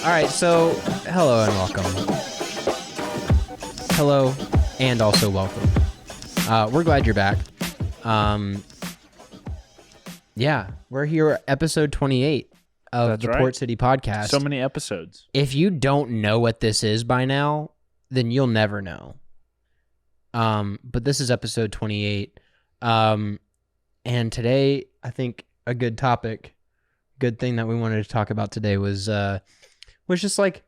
All right, so hello and welcome. Hello and also welcome. We're glad you're back. Yeah, we're here, episode 28 of That's the right. Port City Podcast. So many episodes. If you don't know what this is by now, then you'll never know. But this is episode 28. And today, I think a good topic, good thing that we wanted to talk about today was just like,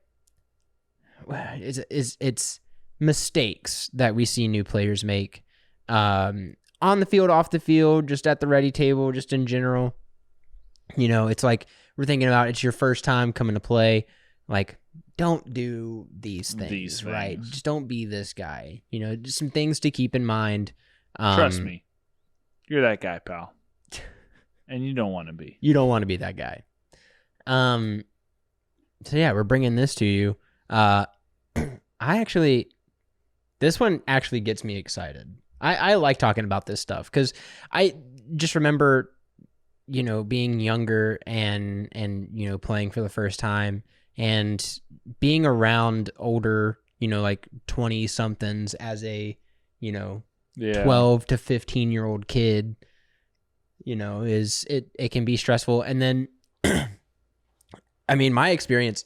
it's mistakes that we see new players make, on the field, off the field, just at the ready table, just in general. You know, it's like we're thinking about it's your first time coming to play. Like, don't do these things, right? Just don't be this guy. You know, just some things to keep in mind. Trust me. You're that guy, pal. And you don't want to be. You don't want to be that guy. So yeah, we're bringing this to you. This one actually gets me excited. I like talking about this stuff because I just remember, you know, being younger and you know, playing for the first time and being around older, you know, like 20 somethings as a, you know, 12 to 15-year-old kid, you know, it can be stressful. And then, I mean, my experience,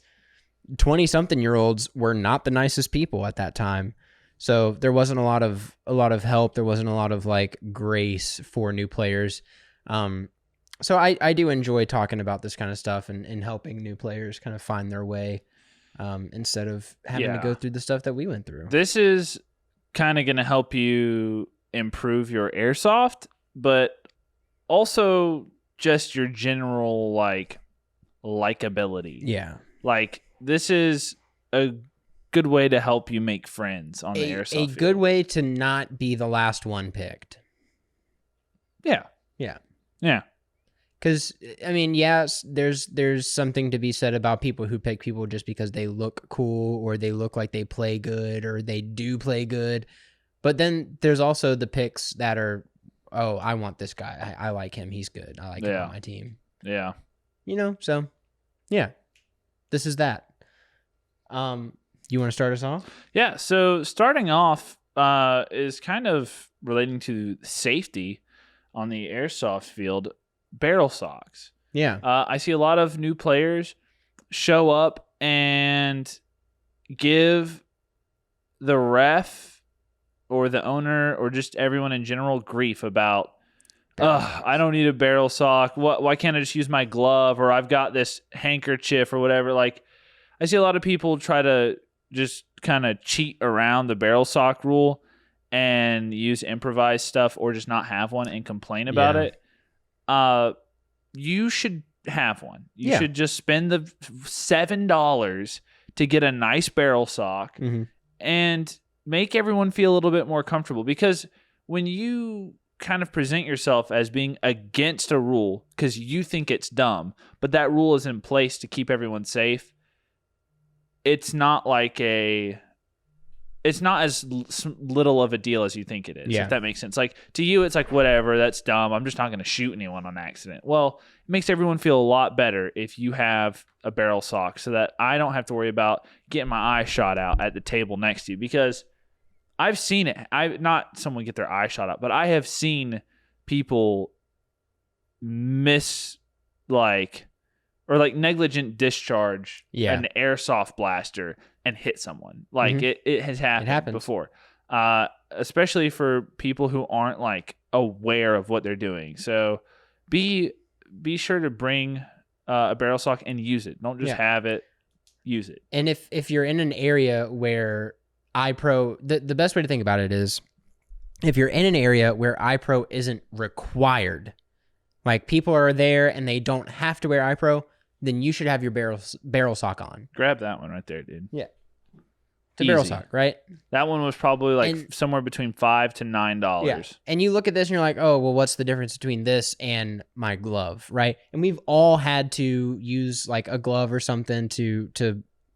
20-something-year-olds were not the nicest people at that time. So there wasn't a lot of help. There wasn't a lot of like grace for new players. So I do enjoy talking about this kind of stuff and helping new players kind of find their way, instead of having to go through the stuff that we went through. This is kind of going to help you improve your airsoft, but also just your general likability. Yeah. Like, this is a good way to help you make friends on the airsoft field. A good way to not be the last one picked. Yeah. Yeah. Yeah. Because, I mean, yes, there's something to be said about people who pick people just because they look cool or they look like they play good or they do play good. But then there's also the picks that are, oh, I want this guy. I like him. He's good. I like him on my team. Yeah. You know, so, yeah. This is that. You want to start us off? Yeah, so starting off is kind of relating to safety on the airsoft field. Barrel socks. Yeah. I see a lot of new players show up and give the ref or the owner or just everyone in general grief about, I don't need a barrel sock. Why can't I just use my glove, or I've got this handkerchief or whatever? Like, I see a lot of people try to just kind of cheat around the barrel sock rule and use improvised stuff or just not have one and complain about it. You should have one. You should just spend the $7 to get a nice barrel sock and make everyone feel a little bit more comfortable. Because when you kind of present yourself as being against a rule because you think it's dumb, but that rule is in place to keep everyone safe, it's not as little of a deal as you think it is, if that makes sense. Like, to you, it's like, whatever, that's dumb. I'm just not going to shoot anyone on accident. Well, it makes everyone feel a lot better if you have a barrel sock so that I don't have to worry about getting my eye shot out at the table next to you, because I've seen it. Not someone get their eye shot out, but I have seen people negligent discharge an airsoft blaster and hit someone. Like, it has happened before. Especially for people who aren't like aware of what they're doing. So be sure to bring a barrel sock and use it. Don't just have it, use it. And if you're in an area where iPro, the best way to think about it is if you're in an area where iPro isn't required, like people are there and they don't have to wear iPro, then you should have your barrel sock on. Grab that one right there, dude. Yeah. It's a barrel sock, right? That one was probably somewhere between $5 to $9. Yeah. And you look at this and you're like, oh, well, what's the difference between this and my glove, right? And we've all had to use like a glove or something to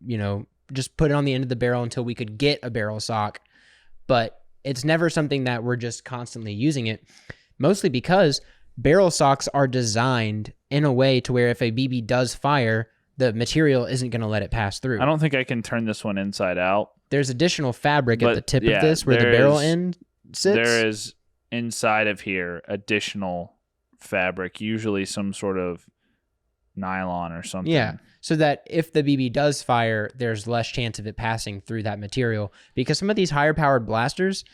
you know, just put it on the end of the barrel until we could get a barrel sock. But it's never something that we're just constantly using it, mostly because barrel socks are designed in a way to where if a BB does fire, the material isn't going to let it pass through. I don't think I can turn this one inside out. There's additional fabric at But, the tip yeah, of this where the there barrel is- end sits. There is inside of here additional fabric, usually some sort of nylon or something. Yeah, so that if the BB does fire, there's less chance of it passing through that material, because some of these higher powered blasters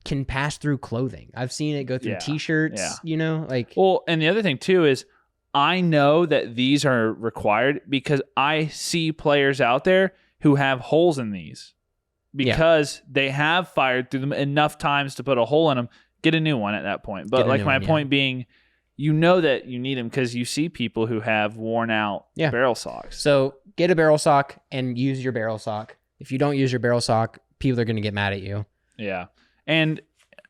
can pass through clothing. I've seen it go through Yeah, t-shirts, yeah. you know, like Well, and the other thing too is I know that these are required because I see players out there who have holes in these because they have fired through them enough times to put a hole in them. Get a new one at that point. But like my point being, you know that you need them because you see people who have worn out barrel socks. So get a barrel sock and use your barrel sock. If you don't use your barrel sock, people are going to get mad at you. Yeah. And,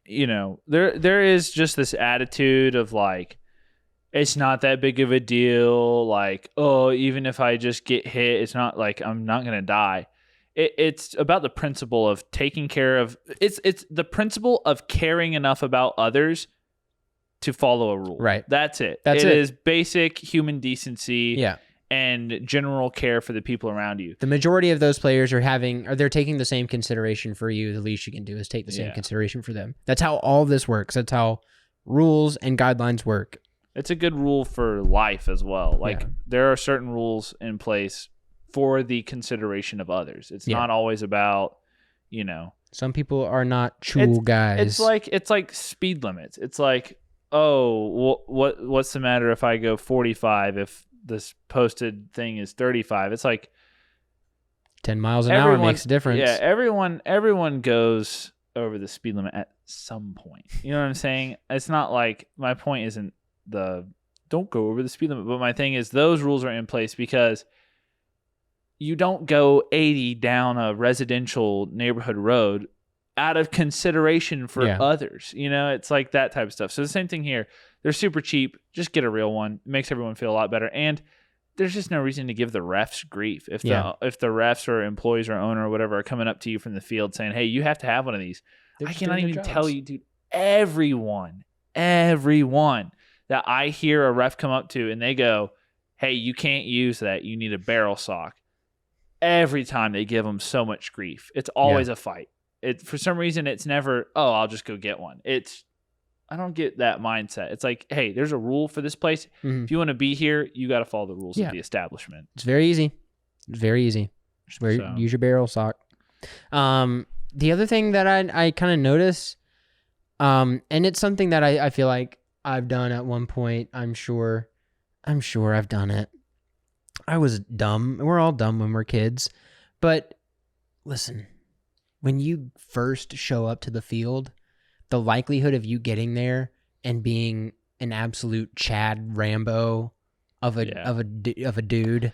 you know, there is just this attitude of like, it's not that big of a deal. Like, oh, even if I just get hit, it's not like I'm not going to die. It's about the principle of taking care of, it's the principle of caring enough about others to follow a rule. Right. That's it. That's it. it Is basic human decency and general care for the people around you. The majority of those players they're taking the same consideration for you. The least you can do is take the same consideration for them. That's how all this works. That's how rules and guidelines work. It's a good rule for life as well. Like there are certain rules in place for the consideration of others. It's not always about, you know. Some people are not cool guys. It's like speed limits. It's like, oh, what's the matter if I go 45 if this posted thing is 35? It's like 10 miles an hour makes a difference. Yeah, everyone goes over the speed limit at some point. You know what I'm saying? It's not like my point isn't don't go over the speed limit, but my thing is those rules are in place because you don't go 80 down a residential neighborhood road out of consideration for others. You know, it's like that type of stuff. So the same thing here. They're super cheap. Just get a real one. It makes everyone feel a lot better. And there's just no reason to give the refs grief. If the refs or employees or owner or whatever are coming up to you from the field saying, hey, you have to have one of these. I cannot even tell you, dude, everyone that I hear a ref come up to and they go, hey, you can't use that. You need a barrel sock. Every time they give them so much grief. It's always a fight. For some reason, it's never, oh, I'll just go get one. I don't get that mindset. It's like, hey, there's a rule for this place. If you want to be here, you got to follow the rules of the establishment. It's very easy. Just use your barrel sock. The other thing that I kind of notice, and it's something that I feel like I've done at one point. I'm sure I've done it. I was dumb. We're all dumb when we're kids. But listen, when you first show up to the field, the likelihood of you getting there and being an absolute Chad Rambo of a dude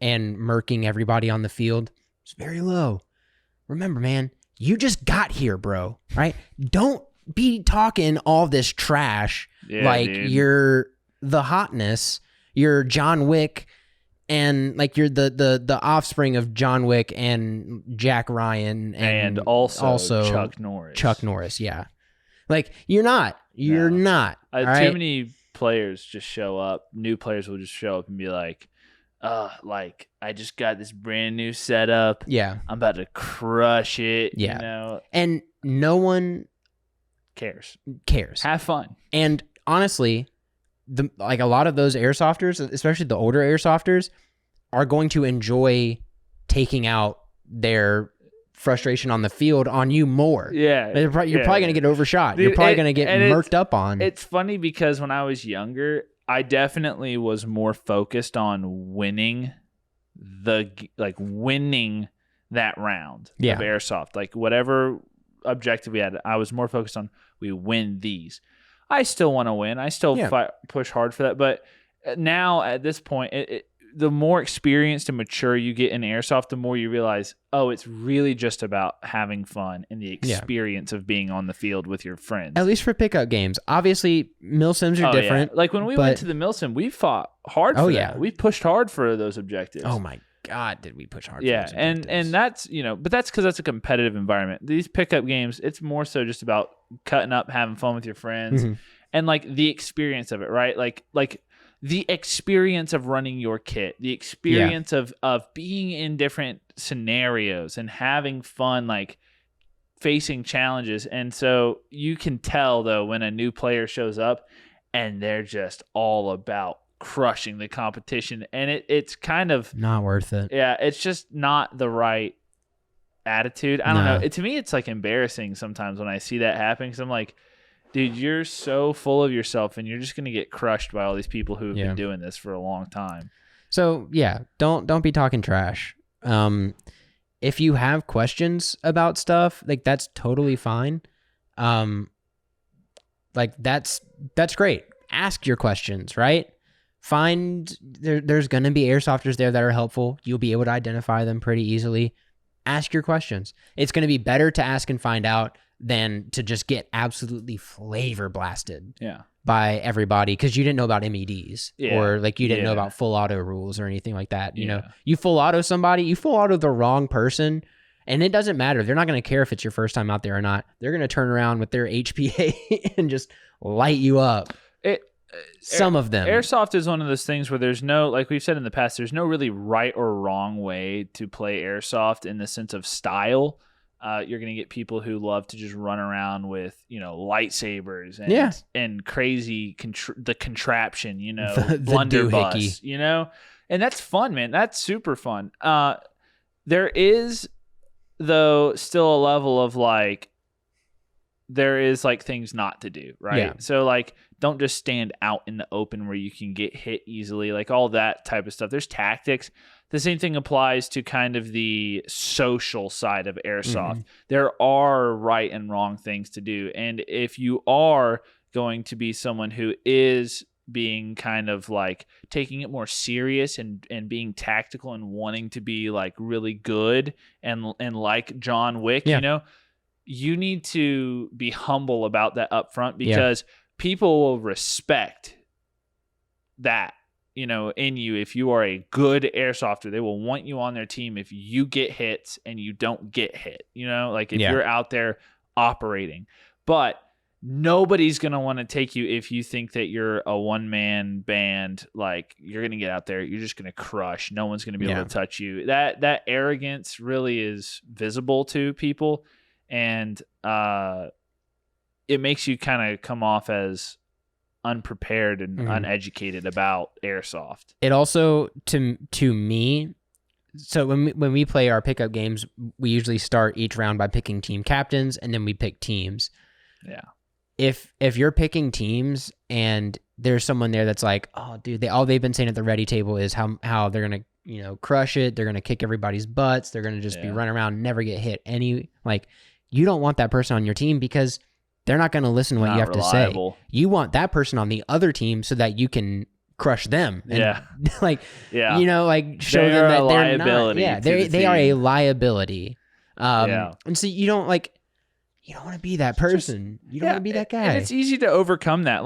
and murking everybody on the field is very low. Remember, man, you just got here, bro. Right? Don't be talking all this trash dude. You're the hotness. You're John Wick. And like you're the offspring of John Wick and Jack Ryan and also Chuck Norris. Chuck Norris, yeah. Like you're not. You're not. Too many players just show up. New players will just show up and be like, like I just got this brand new setup. Yeah. I'm about to crush it. Yeah. You know? And no one cares. Have fun. And honestly, a lot of those airsofters, especially the older airsofters, are going to enjoy taking out their frustration on the field on you more. Yeah. You're probably going to get overshot. Dude, you're probably going to get murked up on. It's funny because when I was younger, I definitely was more focused on winning that round of airsoft. Like whatever objective we had, I was more focused on we win these. I still want to win. I still push hard for that. But now at this point, the more experienced and mature you get in airsoft, the more you realize, oh, it's really just about having fun and the experience of being on the field with your friends. At least for pickup games. Obviously, milsims are different. Yeah. Like when we went to the milsim, we fought hard for that. We pushed hard for those objectives. Oh my God, did we push hard? Yeah, for those and that's but that's because that's a competitive environment. These pickup games, it's more so just about cutting up, having fun with your friends, and like the experience of it, right? Like the experience of running your kit, the experience of being in different scenarios and having fun, like facing challenges. And so you can tell though when a new player shows up and they're just all about crushing the competition, and it's kind of not worth it. Yeah, it's just not the right attitude. I don't know. To me, it's like embarrassing sometimes when I see that happen, because I'm like, dude, you're so full of yourself and you're just going to get crushed by all these people who have been doing this for a long time. So yeah, don't be talking trash. If you have questions about stuff, like that's totally fine. Like that's great. Ask your questions, right? There's going to be airsofters there that are helpful. You'll be able to identify them pretty easily. Ask your questions. It's going to be better to ask and find out than to just get absolutely flavor blasted by everybody because you didn't know about MEDs or like you didn't know about full auto rules or anything like that. You know, you full auto somebody, you full auto the wrong person, and it doesn't matter. They're not going to care if it's your first time out there or not. They're going to turn around with their HPA and just light you up. Some of them. Airsoft is one of those things where there's no, like we've said in the past, there's no really right or wrong way to play Airsoft in the sense of style. You're going to get people who love to just run around with, lightsabers and crazy the contraption, the blunderbuss, and that's fun, man. That's super fun. There is, though, still a level of there is things not to do, right? Yeah. So don't just stand out in the open where you can get hit easily, all that type of stuff. There's tactics. The same thing applies to kind of the social side of Airsoft. Mm-hmm. There are right and wrong things to do. And if you are going to be someone who is being kind of taking it more serious and being tactical and wanting to be really good and like John Wick, you need to be humble about that up front because people will respect that, in you. If you are a good airsofter, they will want you on their team if you get hits and you don't get hit, if you're out there operating. But nobody's going to want to take you if you think that you're a one-man band, you're going to get out there, you're just going to crush. No one's going to be able to touch you. That arrogance really is visible to people. And it makes you kind of come off as unprepared and uneducated about Airsoft. It also, to me, so when we play our pickup games, we usually start each round by picking team captains, and then we pick teams. Yeah. If you're picking teams and there's someone there that's like, oh, dude, all they've been saying at the ready table is how they're gonna crush it, they're gonna kick everybody's butts, they're gonna just be running around, never get hit. You don't want that person on your team because they're not going to listen to what you have to say. You want that person on the other team so that you can crush them. And show they're them that they're not. Yeah, they are a liability. And so you don't want to be that person. You don't want to be that guy. And it's easy to overcome that.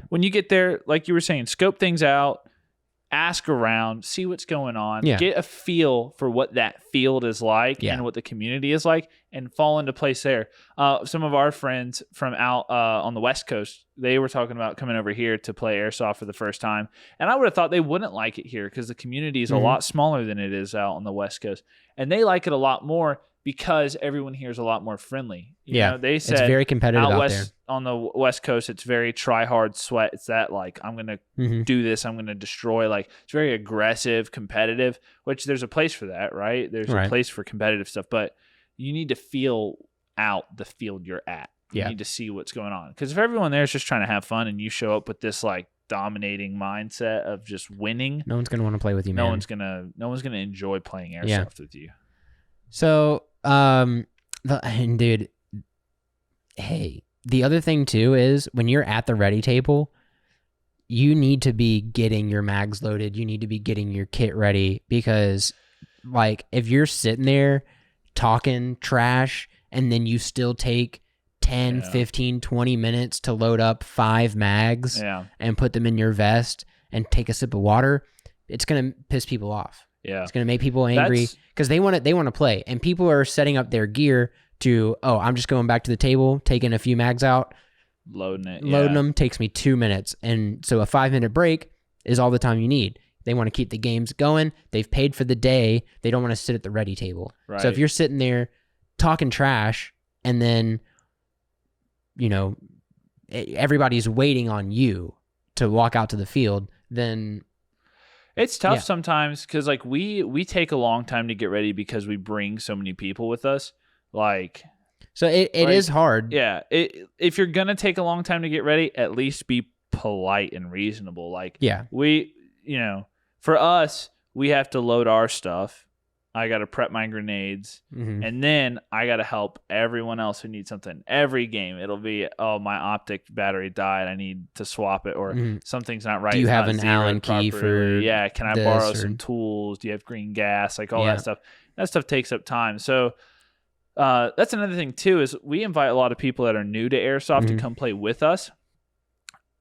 When you get there, like you were saying, scope things out, ask around, see what's going on, get a feel for what that field is like and what the community is like, and fall into place there. Some of our friends from out on the West Coast, they were talking about coming over here to play Airsoft for the first time. And I would have thought they wouldn't like it here because the community is a lot smaller than it is out on the West Coast. And they like it a lot more because everyone here is a lot more friendly. They said it's very competitive out there. On the West Coast, it's very try hard, sweat. It's that I'm going to do this, I'm going to destroy. It's very aggressive, competitive, which there's a place for that, right? There's a place for competitive stuff, but you need to feel out the field you're at. You need to see what's going on. Because if everyone there is just trying to have fun and you show up with this dominating mindset of just winning, no one's going to want to play with you, man. No one's going to enjoy playing Airsoft with you. So, dude, hey, the other thing too is when you're at the ready table, you need to be getting your mags loaded. You need to be getting your kit ready because if you're sitting there talking trash and then you still take 10, 15, 20 minutes to load up 5 mags and put them in your vest and take a sip of water, it's going to piss people off. Yeah. It's going to make people angry because they want to play, and people are setting up their gear to, I'm just going back to the table, taking a few mags out, loading them takes me 2 minutes. And so a 5-minute break is all the time you need. They want to keep the games going. They've paid for the day. They don't want to sit at the ready table. Right. So if you're sitting there talking trash and then, everybody's waiting on you to walk out to the field, then it's tough sometimes because like we take a long time to get ready because we bring so many people with us. So it is hard. Yeah. If you're going to take a long time to get ready, at least be polite and reasonable. For us, we have to load our stuff. I got to prep my grenades. Mm-hmm. And then I got to help everyone else who needs something. Every game, it'll be, my optic battery died. I need to swap it, or something's not right. Do you it's have not an Allen key properly. for Yeah, can I borrow some tools? Do you have green gas? Like all that stuff. That stuff takes up time. So that's another thing too, is we invite a lot of people that are new to Airsoft to come play with us,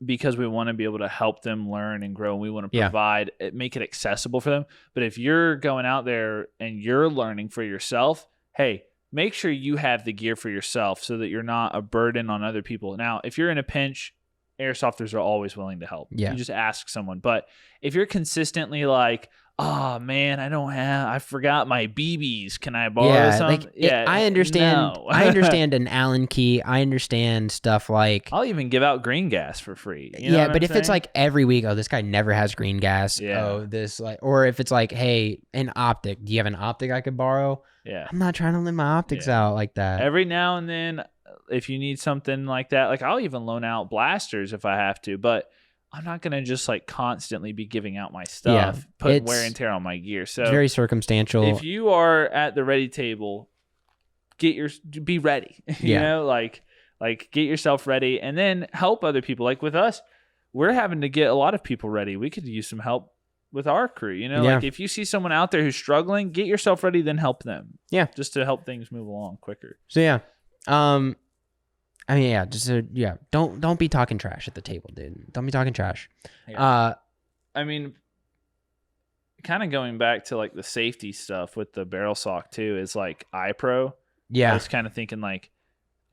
because we want to be able to help them learn and grow, and we want to provide make it accessible for them. But if you're going out there and you're learning for yourself, hey, make sure you have the gear for yourself so that you're not a burden on other people. Now, if you're in a pinch, airsofters are always willing to help. You just ask someone. But if you're consistently like, oh man, I forgot my BBs. Can I borrow some? I understand. No. I understand an Allen key. I understand stuff like, I'll even give out green gas for free. But if it's like every week, oh, this guy never has green gas. Yeah. Oh, this or if it's like, hey, an optic. Do you have an optic I could borrow? Yeah. I'm not trying to lend my optics out like that. Every now and then, if you need something like that, like I'll even loan out blasters if I have to, but I'm not going to just like constantly be giving out my stuff, putting wear and tear on my gear. So it's very circumstantial. If you are at the ready table, be ready, get yourself ready, and then help other people. Like with us, we're having to get a lot of people ready. We could use some help with our crew, like if you see someone out there who's struggling, get yourself ready, then help them. Yeah. Just to help things move along quicker. So don't be talking trash at the table, dude. Don't be talking trash. Yeah. Kind of going back to like the safety stuff with the barrel sock too, is like iPro. Yeah. I was kind of thinking like,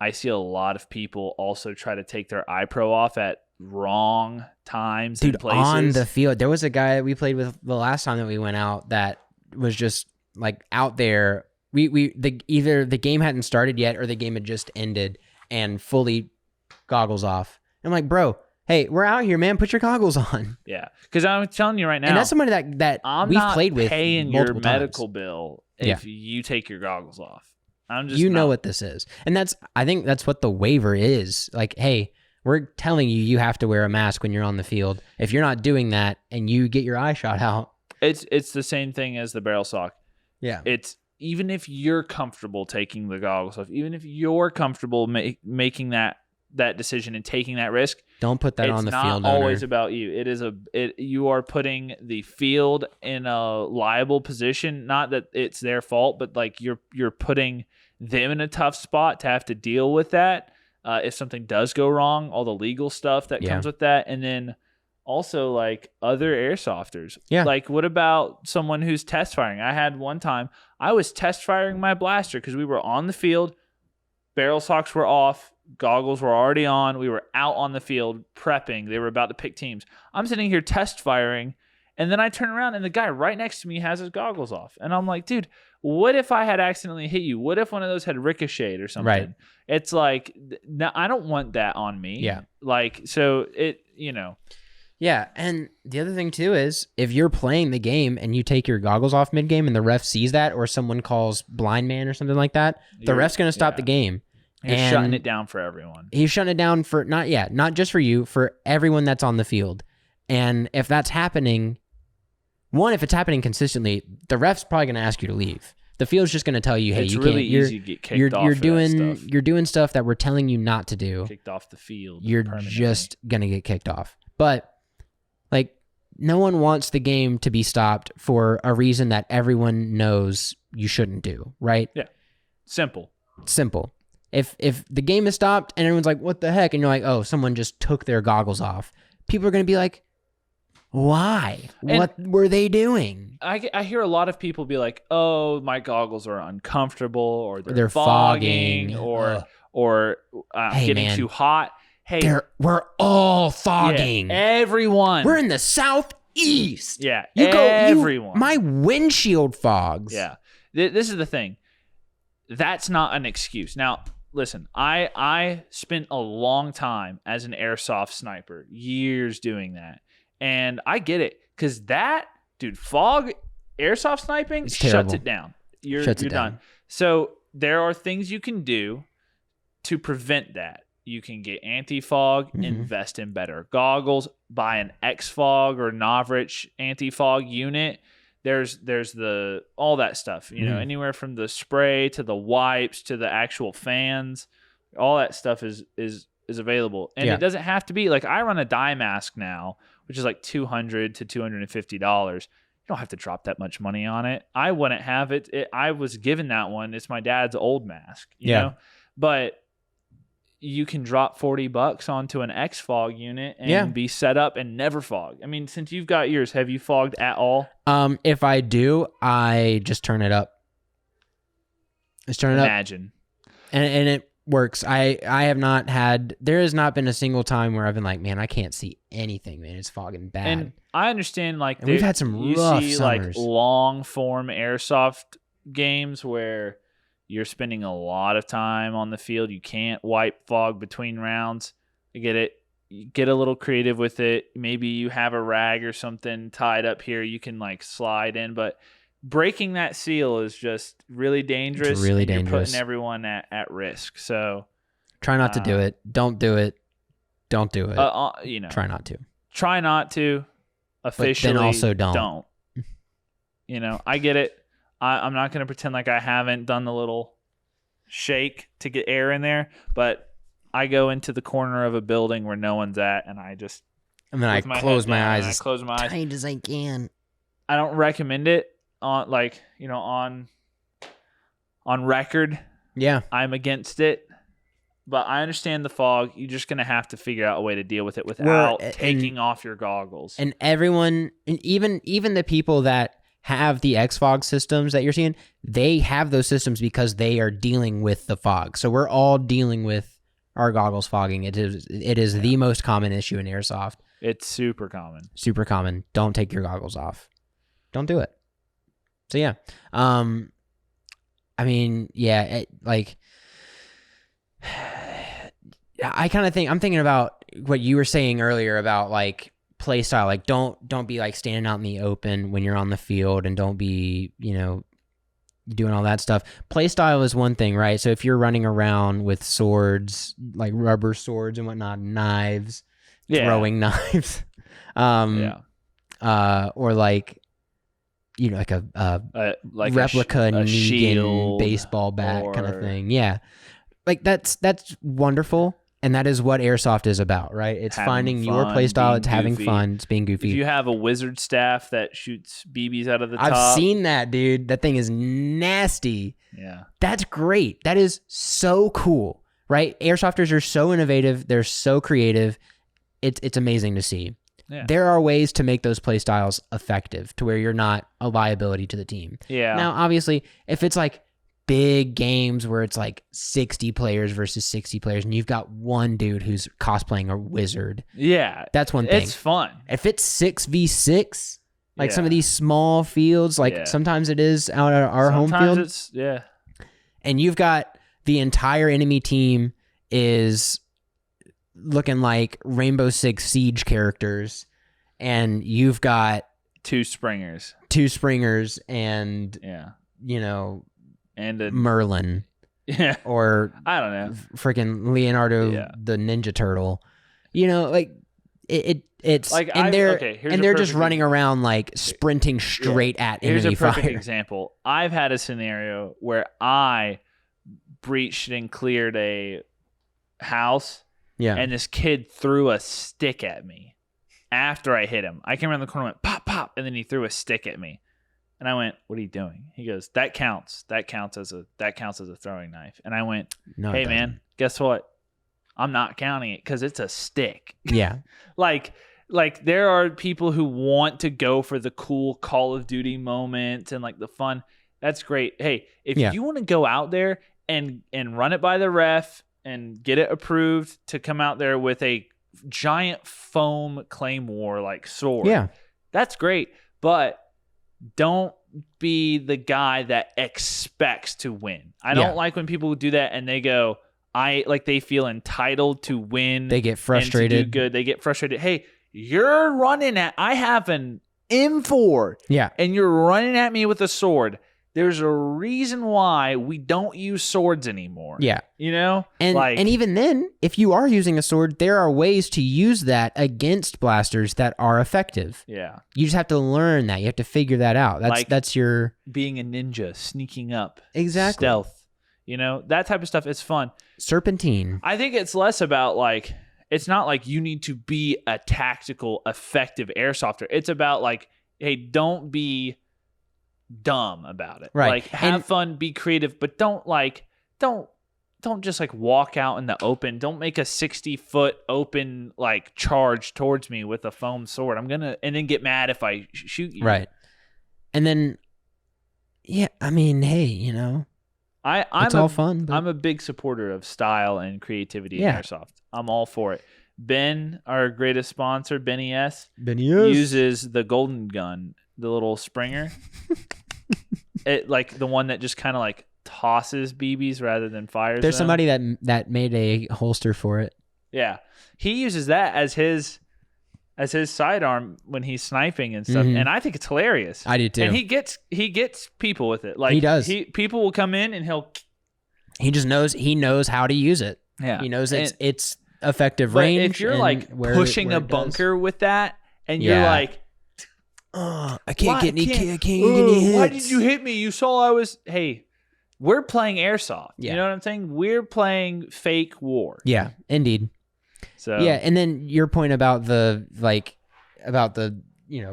I see a lot of people also try to take their iPro off at wrong times and places. On the field. There was a guy that we played with the last time that we went out that was just like out there. Either the game hadn't started yet or the game had just ended, and fully goggles off. I'm like, bro, hey, we're out here, man. Put your goggles on. Yeah, because I'm telling you right now, and that's somebody that we've played with. I'm not paying your medical bill if Yeah. you take your goggles off. I'm just know what this is, and I think that's what the waiver is. Like, hey, we're telling you have to wear a mask when you're on the field. If you're not doing that and you get your eye shot out, it's the same thing as the barrel sock. Yeah, it's even if you're comfortable taking the goggles off, even if you're comfortable making that decision and taking that risk, don't put that on the field. It's not always about you. You are putting the field in a liable position. Not that it's their fault, but like you're putting them in a tough spot to have to deal with that. If something does go wrong, all the legal stuff that comes with that, and then also like other airsofters. Yeah. Like what about someone who's test firing? I had one time I was test firing my blaster because we were on the field, barrel socks were off, goggles were already on, we were out on the field prepping. They were about to pick teams. I'm sitting here test firing, and then I turn around and the guy right next to me has his goggles off. And I'm like, dude, what if I had accidentally hit you? What if one of those had ricocheted or something? Right. It's like, no, I don't want that on me. Yeah. Like, so Yeah, and the other thing too is if you're playing the game and you take your goggles off mid-game and the ref sees that, or someone calls blind man or something like that, the ref's going to stop the game. He's shutting it down for everyone. He's shutting it down for not just for you, for everyone that's on the field. And if that's happening, if it's happening consistently, the ref's probably going to ask you to leave. The field's just going to tell you, hey, you really can't. Easy to get kicked off You're doing stuff that we're telling you not to do. Kicked off the field. You're just going to get kicked off. But like, no one wants the game to be stopped for a reason that everyone knows you shouldn't do, right? Yeah. Simple. If the game is stopped and everyone's like, what the heck? And you're like, oh, someone just took their goggles off. People are going to be like, why? What were they doing? I hear a lot of people be like, oh, my goggles are uncomfortable, or they're fogging or getting too hot. hey, we're all fogging. Everyone. We're in the southeast. Yeah, everyone. My windshield fogs. Yeah. This is the thing. That's not an excuse. Now, listen, I spent a long time as an airsoft sniper, years doing that. And I get it. Because that, dude, fog, airsoft sniping shuts it down. You're done. So there are things you can do to prevent that. You can get anti-fog, invest in better goggles, buy an X-Fog or Novrich anti-fog unit. There's the all that stuff, you know, anywhere from the spray to the wipes to the actual fans, all that stuff is available. And it doesn't have to be like I run a dye mask now, which is like $200 to $250. You don't have to drop that much money on it. I wouldn't have it. I was given that one. It's my dad's old mask, you know, but you can drop $40 onto an X-Fog unit and be set up and never fog. I mean, since you've got yours, have you fogged at all? If I do, I just turn it up. Imagine. And it works. I have not had, there has not been a single time where I've been like, man, I can't see anything, man. It's fogging bad. And I understand, like, we've had some rough summers. Like long form airsoft games where you're spending a lot of time on the field. You can't wipe fog between rounds. I get it. You get a little creative with it. Maybe you have a rag or something tied up here you can like slide in, but breaking that seal is just really dangerous. It's really dangerous. You're putting everyone at risk. So try not to do it. Don't do it. Don't do it. You know, try not to. Try not to. Officially, but then also don't. You know, I get it. I'm not going to pretend like I haven't done the little shake to get air in there, but I go into the corner of a building where no one's at, and I just I close my eyes as tight as I can. I don't recommend it on on record. Yeah, I'm against it, but I understand the fog. You're just going to have to figure out a way to deal with it without taking off your goggles. And everyone, and even the people that have the X-Fog systems that you're seeing, they have those systems because they are dealing with the fog. So we're all dealing with our goggles fogging. It is the most common issue in airsoft. It's super common. Super common. Don't take your goggles off. Don't do it. So yeah. I mean, yeah, I kind of think, I'm thinking about what you were saying earlier about like play style. Like don't be like standing out in the open when you're on the field, and don't be, you know, doing all that stuff. Play style is one thing, right? So if you're running around with swords, like rubber swords and whatnot, knives, throwing knives, or like, you know, like a replica Negan baseball bat kind of thing. Yeah. Like that's wonderful. And that is what airsoft is about, right? It's finding your play style. It's having fun. It's being goofy. If you have a wizard staff that shoots BBs out of the top. I've seen that, dude. That thing is nasty. Yeah. That's great. That is so cool, right? Airsofters are so innovative. They're so creative. It's amazing to see. Yeah. There are ways to make those play styles effective to where you're not a liability to the team. Yeah. Now, obviously, if it's like big games where it's like 60 players versus 60 players and you've got one dude who's cosplaying a wizard. Yeah. That's one thing. It's fun. If it's 6v6, like some of these small fields, like sometimes it is out at our home field. And you've got the entire enemy team is looking like Rainbow Six Siege characters, and you've got two springers and you know, and a Merlin, or I don't know, freaking Leonardo the Ninja Turtle, you know, like it's like, and they're just running around like sprinting straight at enemy fire. Here's a perfect example. I've had a scenario where I breached and cleared a house, and this kid threw a stick at me after I hit him. I came around the corner and went pop pop, and then he threw a stick at me. And I went, "What are you doing?" He goes, "That counts. That counts as a throwing knife." And I went, "No, hey man, guess what? I'm not counting it because it's a stick." Yeah. like there are people who want to go for the cool Call of Duty moment and like the fun. That's great. Hey, if you want to go out there and run it by the ref and get it approved to come out there with a giant foam claymore like sword. Yeah. That's great, but don't be the guy that expects to win. I don't like when people do that and they go, they feel entitled to win. They get frustrated. And to do good. They get frustrated. Hey, you're running I have an M4. Yeah. And you're running at me with a sword. There's a reason why we don't use swords anymore. Yeah. You know? And even then, if you are using a sword, there are ways to use that against blasters that are effective. Yeah. You just have to learn that. You have to figure that out. That's your being a ninja, sneaking up. Exactly. Stealth. You know, that type of stuff is fun. Serpentine. I think it's less about it's not like you need to be a tactical, effective airsofter. It's about hey, don't be dumb about it. Right. Have fun, be creative, but don't just walk out in the open. Don't make a 60-foot open charge towards me with a foam sword. And then get mad if I shoot you. Right. And then yeah, I mean, hey, you know, it's all fun. But... I'm a big supporter of style and creativity in airsoft. I'm all for it. Ben, our greatest sponsor, Benny S, uses the golden gun, the little Springer. It the one that just kind of tosses BBs rather than fires. There's them. somebody that made a holster for it. Yeah, he uses that as his sidearm when he's sniping and stuff, and I think it's hilarious. I do too. And he gets people with it. He does. People will come in and he just knows how to use it. Yeah, he knows it's effective but range. If you're pushing a bunker with that, and you're I can't get any hits. Why did you hit me? You saw I was. Hey, we're playing airsoft. Yeah. You know what I'm saying? We're playing fake war. Yeah, indeed. So yeah, and then your point about the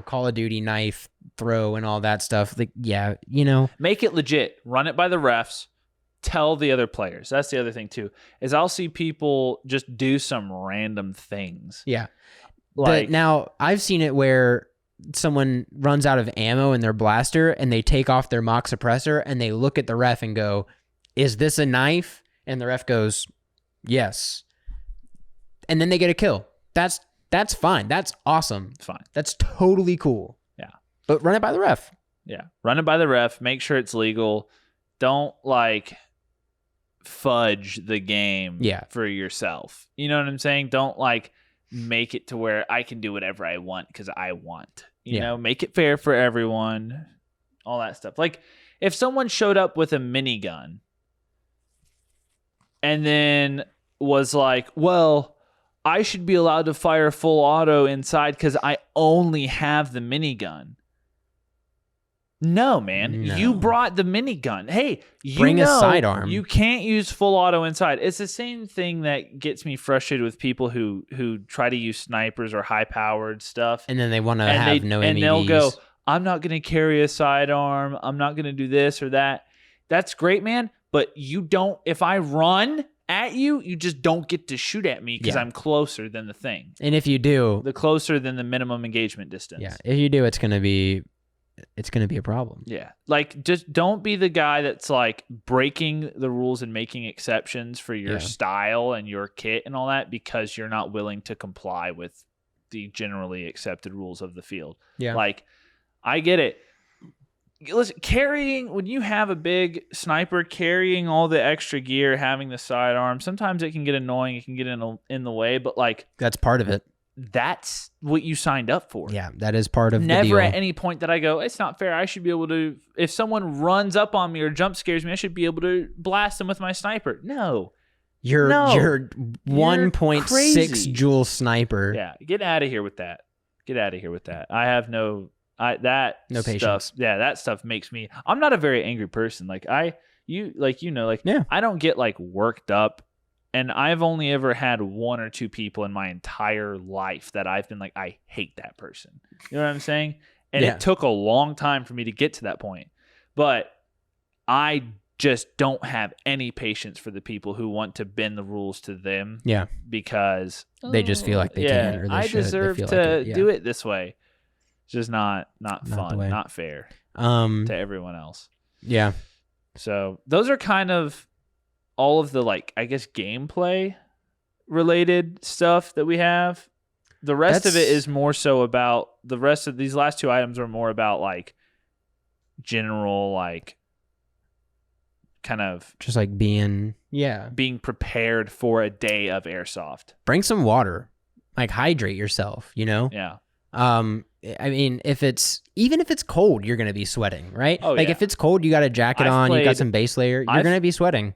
Call of Duty knife throw and all that stuff. Make it legit. Run it by the refs. Tell the other players. That's the other thing too. Is I'll see people just do some random things. Yeah. Now I've seen it where someone runs out of ammo in their blaster and they take off their mock suppressor and they look at the ref and go, "Is this a knife?" And the ref goes, "Yes." And then they get a kill. That's fine. That's awesome. It's fine. That's totally cool. Yeah. But run it by the ref. Yeah. Run it by the ref. Make sure it's legal. Don't fudge the game for yourself. You know what I'm saying? Don't make it to where I can do whatever I want because I want. You know, make it fair for everyone. All that stuff. If someone showed up with a minigun and then was well, I should be allowed to fire full auto inside because I only have the minigun. No, man. No. You brought the minigun. Hey, bring a sidearm. You can't use full auto inside. It's the same thing that gets me frustrated with people who try to use snipers or high-powered stuff. And then they want to have no MEVs. And they'll go, I'm not going to carry a sidearm. I'm not going to do this or that. That's great, man. But you don't, if I run at you, you just don't get to shoot at me because I'm closer than the thing. And if you do, the closer than the minimum engagement distance. Yeah. If you do, it's going to be a problem. Yeah. Just don't be the guy that's breaking the rules and making exceptions for your style and your kit and all that because you're not willing to comply with the generally accepted rules of the field. Yeah. I get it. Listen, when you have a big sniper, carrying all the extra gear, having the sidearm, sometimes it can get annoying. It can get in the way, but that's part of it. That's what you signed up for. Yeah, that is part of the deal. Never at any point that I go, it's not fair. I should be able to, if someone runs up on me or jump scares me, I should be able to blast them with my sniper. No. You're 1.6 joule sniper. Yeah, get out of here with that. I have no patience. That stuff makes me. I'm not a very angry person. I don't get worked up. And I've only ever had one or two people in my entire life that I've been I hate that person. You know what I'm saying? And it took a long time for me to get to that point. But I just don't have any patience for the people who want to bend the rules to them. Yeah. Because they just feel like they can or they I should. deserve to do it this way. It's just not fun, not fair to everyone else. Yeah. So those are kind of all of the like I guess gameplay related stuff that we have. The rest of it is more so about the rest of these last 2 items are more about like general like kind of just like being prepared for a day of airsoft. Bring some water, like hydrate yourself, you know? Yeah. I mean, if it's cold, you're gonna be sweating, right? Oh, like yeah. if it's cold, you got a jacket on, you got some base layer, you're gonna be sweating.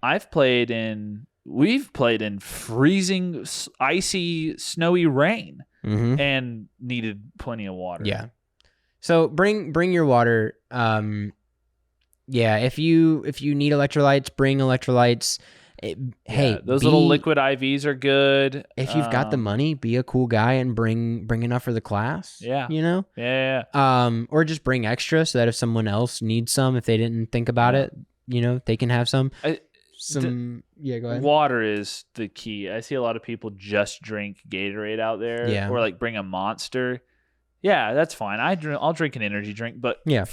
We've played in freezing, icy, snowy rain and needed plenty of water. Yeah. So bring your water. Yeah, if you need electrolytes, bring electrolytes. Hey, those little liquid IVs are good. If you've got the money, be a cool guy and bring enough for the class. Yeah. You know? Yeah. Or just bring extra so that if someone else needs some, if they didn't think about it, you know, they can have some. Go ahead. Water is the key. I see a lot of people just drink Gatorade out there. Yeah. Or like bring a Monster. Yeah, that's fine. I'll drink an energy drink, but yeah,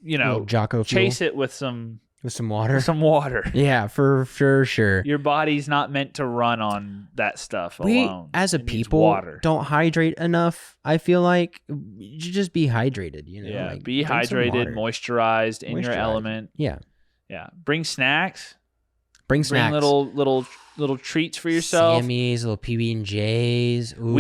Jocko chase it with some water. Some water. Yeah, for sure. Your body's not meant to run on that stuff alone. As a people, don't hydrate enough. I feel like you just be hydrated. You know, yeah, be hydrated, moisturized, in your element. Yeah. Bring snacks. Bring little treats for yourself. Sammy's, little PB&Js. Ooh.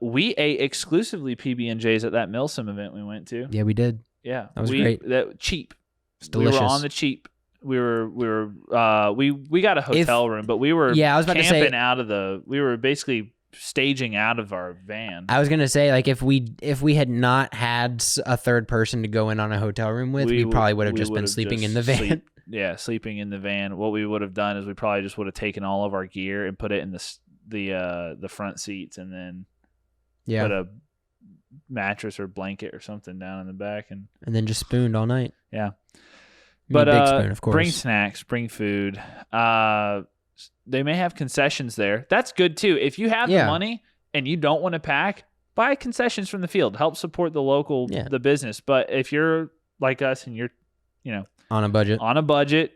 We ate exclusively PB&Js at that Milsim event we went to. Yeah, we did. Yeah, that was great. That cheap. It's delicious. We were on the cheap. We got a hotel room, but we were I was about to say, we were basically staging out of our van. I was gonna say, like, if we had not had a third person to go in on a hotel room with, we probably would have just been sleeping in the van. Sleeping in the van. What we would have done is we probably just would have taken all of our gear and put it in the front seats, and then put a mattress or blanket or something down in the back, and then just spooned all night. Yeah. But big spoon, of course. Bring snacks, bring food. They may have concessions there. That's good too. If you have the money and you don't want to pack, buy concessions from the field. Help support the local the business. But if you're like us and you're, on a budget,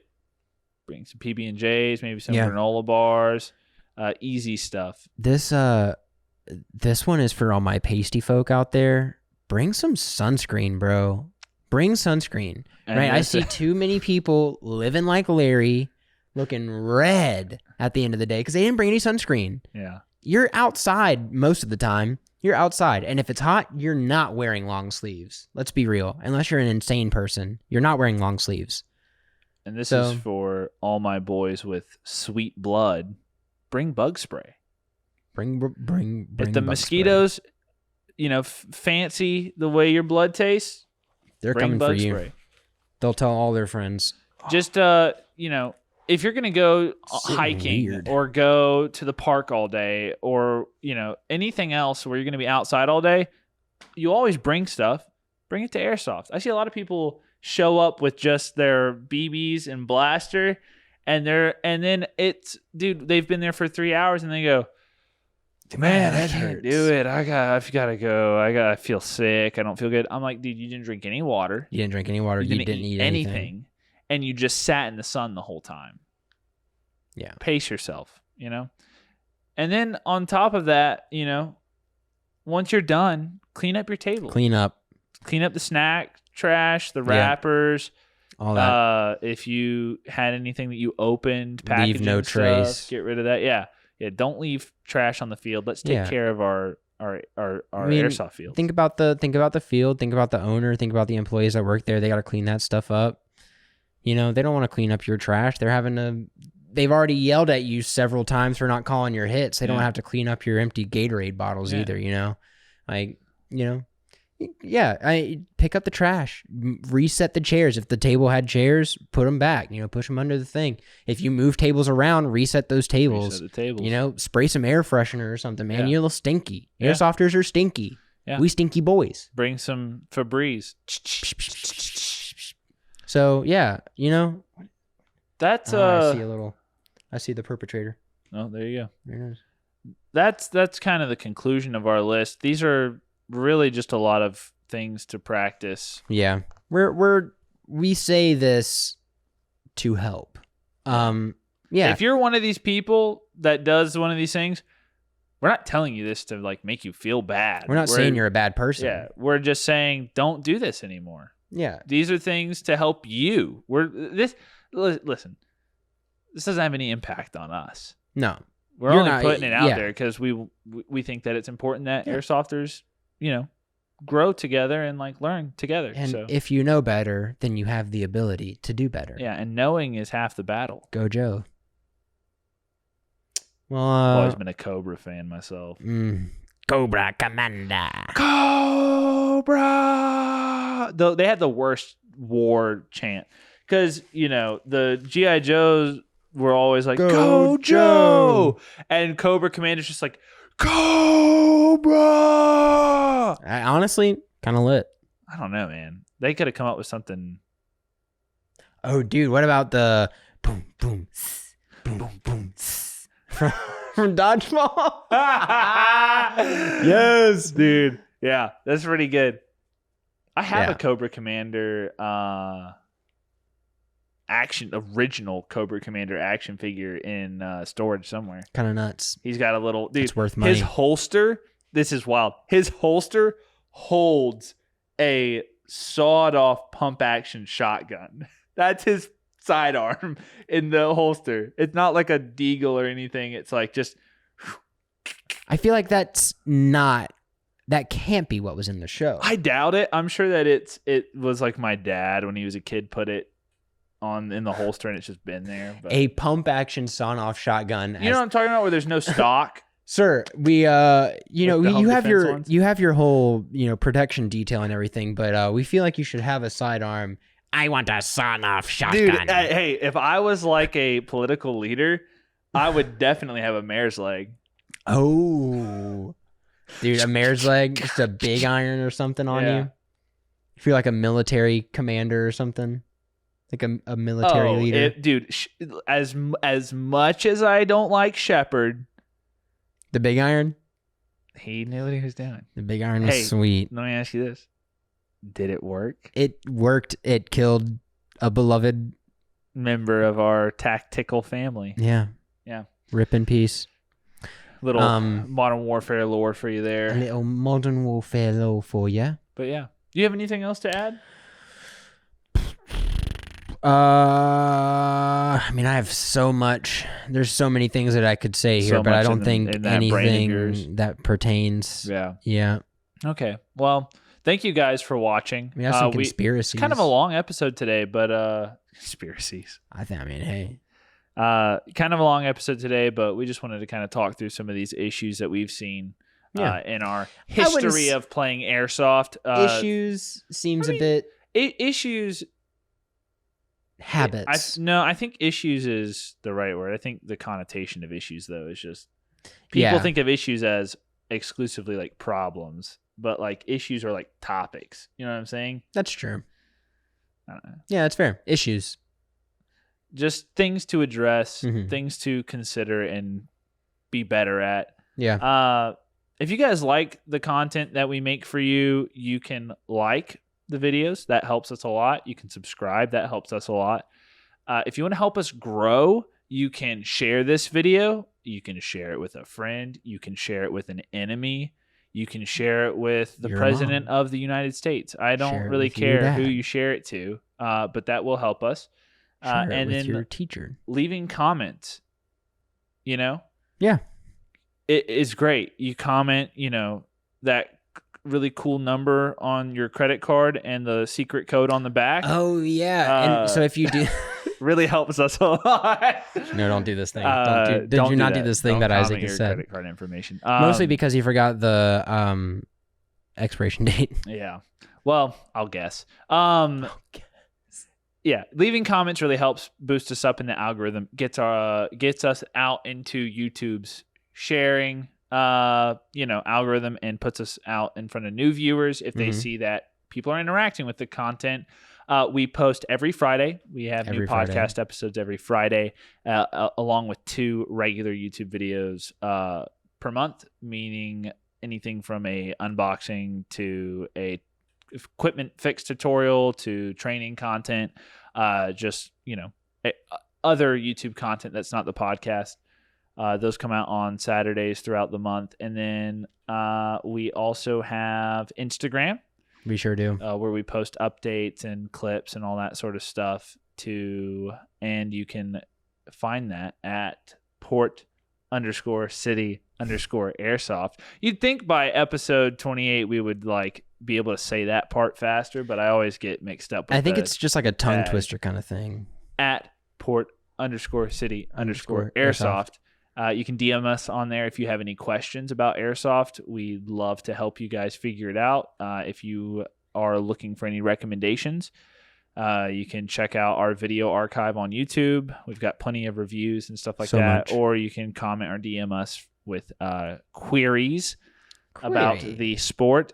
bring some PB&Js, maybe some granola bars, easy stuff. This one is for all my pasty folk out there. Bring some sunscreen, bro. Bring sunscreen. Right? I see too many people living like Larry, looking red at the end of the day because they didn't bring any sunscreen. Yeah. You're outside most of the time. You're outside. And if it's hot, you're not wearing long sleeves. Let's be real. Unless you're an insane person, you're not wearing long sleeves. And this is for all my boys with sweet blood. Bring bug spray. Bring if the mosquitoes, fancy the way your blood tastes, they're coming for you. Spray. They'll tell all their friends. Just if you're gonna go hiking or go to the park all day, or anything else where you're gonna be outside all day, you always bring stuff. Bring it to Airsoft. I see a lot of people show up with just their BBs and blaster, and then they've been there for 3 hours and they go, man, I can't do it. I've got to go. I feel sick. I don't feel good. I'm like, dude, you didn't drink any water. You didn't drink any water. You didn't eat anything. And you just sat in the sun the whole time. Yeah. Pace yourself, And then on top of that, once you're done, clean up your table. Clean up the snack trash, the wrappers. All that. If you had anything that you opened, packaging leave no trace. Get rid of that. Yeah. Don't leave trash on the field. Let's take care of our airsoft field. Think about the field. Think about the owner. Think about the employees that work there. They got to clean that stuff up. They don't want to clean up your trash. They've already yelled at you several times for not calling your hits. They don't have to clean up your empty Gatorade bottles either. Pick up the trash, reset the chairs. If the table had chairs, put them back, push them under the thing. If you move tables around, reset those tables. Reset the tables. Spray some air freshener or something, man. Yeah. You're a little stinky. Yeah. Airsofters are stinky. Yeah. We stinky boys. Bring some Febreze. So, that's I see the perpetrator. Oh, there you go. There it is. That's kind of the conclusion of our list. These are really just a lot of things to practice. Yeah. We say this to help. Yeah. If you're one of these people that does one of these things, we're not telling you this to like make you feel bad. We're not saying you're a bad person. Yeah, we're just saying don't do this anymore. Yeah. These are things to help you. Listen. This doesn't have any impact on us. No. We're You're only not- putting it out yeah. there because we think that it's important that Yeah. airsofters, grow together and like learn together. And so if you know better, then you have the ability to do better. yeah, and knowing is half the battle. Go Joe. Well, I've always been a Cobra fan myself. Cobra Commander. Cobra. Though they had the worst war chant because the GI Joes were always like Go Joe, and Cobra Commander's just like Cobra. I honestly kind of lit. I don't know, man. They could have come up with something. Oh, dude, what about the boom boom boom boom boom from Dodgeball? Yes, dude. Yeah, that's pretty good. I have Yeah. a Cobra Commander original Cobra Commander action figure in storage somewhere. Kind of nuts. He's got a little dude. It's worth money. His holster. This is wild. His holster holds a sawed-off pump-action shotgun. That's his sidearm in the holster. It's not like a deagle or anything. It's like just. I feel like that can't be what was in the show. I doubt it. I'm sure that it was like my dad when he was a kid put it on in the holster and it's just been there. But. A pump action sawn off shotgun. You know what I'm talking about? Where there's no stock. Sir, we the you home have defense ones? you have your whole protection detail and everything, but we feel like you should have a sidearm. I want a sawn off shotgun. Dude, hey, if I was like a political leader, I would definitely have a mare's leg. Oh, dude, a mare's leg, just a big iron or something on Yeah. you. If you're like a military commander or something, like a military leader. Dude, as much as I don't like Shepard, The big iron. he knew what he was doing. The big iron was Hey. sweet. Let me ask you this: did it work? It worked. It killed a beloved. Member of our tactical family. Yeah. Yeah. Rip in peace. Little Modern Warfare lore for you A there. little modern warfare law for you. But yeah, do you have anything else to add? I mean, I have so much. There's so many things that I could say here, So but I much don't in think that brain of yours. anything that pertains. Yeah. Yeah. Okay. Well, thank you guys for watching. We have some conspiracies. Kind of a long episode today, but conspiracies. I mean, hey. Kind of a long episode today, but we just wanted to kind of talk through some of these issues that we've seen in our history of playing airsoft. Issues seems a bit Issues. habits. I think issues is the right word. I think the connotation of issues, though, is just people think of issues as exclusively like problems, but like issues are like topics. You know what I'm saying? That's true. I don't know. Yeah, that's fair. Issues. Just things to address, Mhm. things to consider and be better at. Yeah. If you guys like the content that we make for you, you can like the videos. That helps us a lot. You can subscribe. That helps us a lot. If you want to help us grow, you can share this video. You can share it with a friend. You can share it with an enemy. You can share it with the Your president mom. of the United States. I don't Share it really with your care who dad. you share it to, but that will help us. Share it And with then your teacher. leaving comments, Yeah. it is great. You comment, that really cool number on your credit card and the secret code on the back. Oh yeah. And so if you do, Really helps us a lot. no, don't do this thing. Don't do not do that. this thing Don't that comment Isaac your has said. Credit card information. Mostly because he forgot the expiration date. Yeah. Well, I'll guess. Yeah, leaving comments really helps boost us up in the algorithm. Gets us out into YouTube's sharing, algorithm, and puts us out in front of new viewers if they Mhm. see that people are interacting with the content. We post every Friday. We have new Every Friday. podcast episodes every Friday, along with 2 regular YouTube videos per month, meaning anything from a unboxing to a equipment fix tutorial to training content, just other YouTube content that's not the podcast. Those come out on Saturdays throughout the month. And then we also have Instagram. We sure do. Where we post updates and clips and all that sort of stuff too. And you can find that at port_city_airsoft. You'd think by episode 28 we would like be able to say that part faster, but I always get mixed up with I think it's just like a tongue twister kind of thing. At port_city_airsoft. You can DM us on there if you have any questions about airsoft. We'd love to help you guys figure it out. If you are looking for any recommendations, you can check out our video archive on YouTube. We've got plenty of reviews and stuff like that. Or you can comment or DM us with queries about the sport.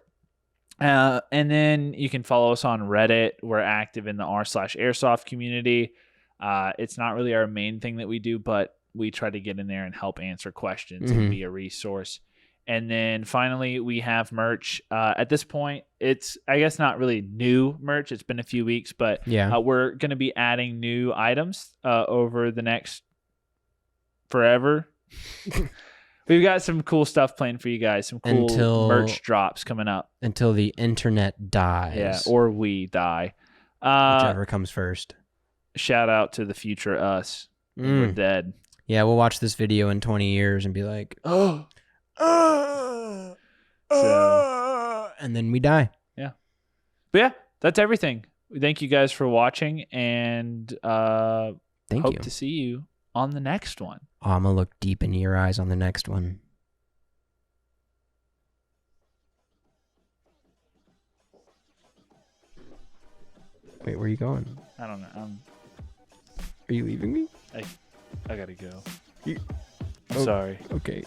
And then you can follow us on Reddit. We're active in the r/airsoft community. It's not really our main thing that we do, but we try to get in there and help answer questions and be a resource. And then finally, we have merch. At this point, it's, I guess, not really new merch. It's been a few weeks, but we're going to be adding new items over the next forever. We've got some cool stuff planned for you guys. Some cool merch drops coming up. Until the internet dies. Yeah, or we die. Whichever comes first. Shout out to the future us. We're dead. Yeah, we'll watch this video in 20 years and be like, and then we die. Yeah. But yeah, that's everything. Thank you guys for watching, and hope to see you on the next one. Oh, I'm going to look deep into your eyes on the next one. Wait, where are you going? I don't know. Are you leaving me? I gotta go. I'm sorry. Okay.